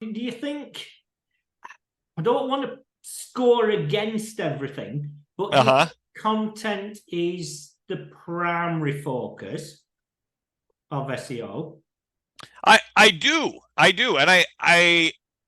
Do you think, I don't want to score against everything, but do you Uh-huh. think content is the primary focus of SEO? I do. And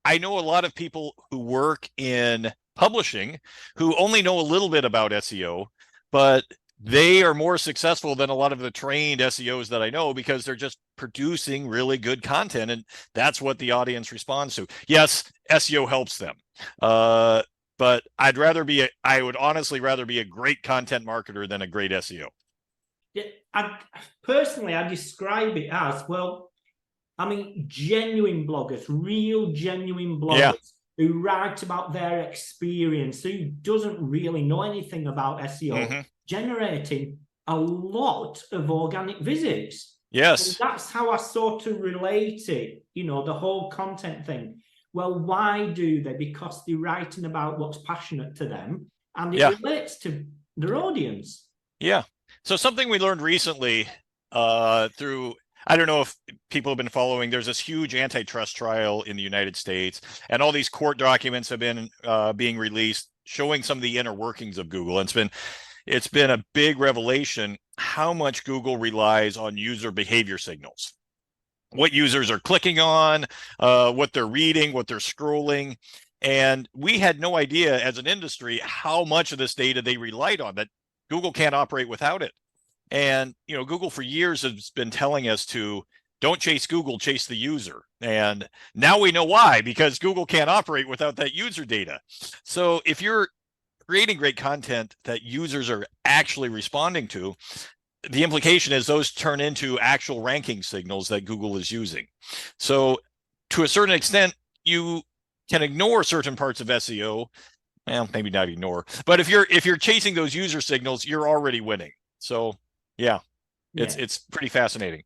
I know a lot of people who work in publishing who only know a little bit about SEO, but they are more successful than a lot of the trained SEOs that I know because they're just producing really good content, and that's what the audience responds to. Yes, SEO helps them. But I would honestly rather be a great content marketer than a great SEO. Yeah, I describe it as, well, I mean, genuine bloggers, real genuine Yeah. bloggers who write about their experience, who doesn't really know anything about SEO, Hmm. generating a lot of organic visits. And Yes. that's how I sort of relate it, the whole content thing. Well, why do they? Because they're writing about what's passionate to them and it Yeah. relates to their audience. Yeah. So something we learned recently through, I don't know if people have been following, there's this huge antitrust trial in the United States, and all these court documents have been being released showing some of the inner workings of Google. And it's been a big revelation how much Google relies on user behavior signals. What users are clicking on, what they're reading, what they're scrolling. And we had no idea as an industry how much of this data they relied on, that Google can't operate without it. And, Google for years has been telling us to don't chase Google, chase the user. And now we know why, because Google can't operate without that user data. So if you're creating great content that users are actually responding to, the implication is those turn into actual ranking signals that Google is using. So to a certain extent, you can ignore certain parts of SEO. Well, maybe not ignore, but if you're chasing those user signals, you're already winning. So yeah, it's Yeah. it's pretty fascinating.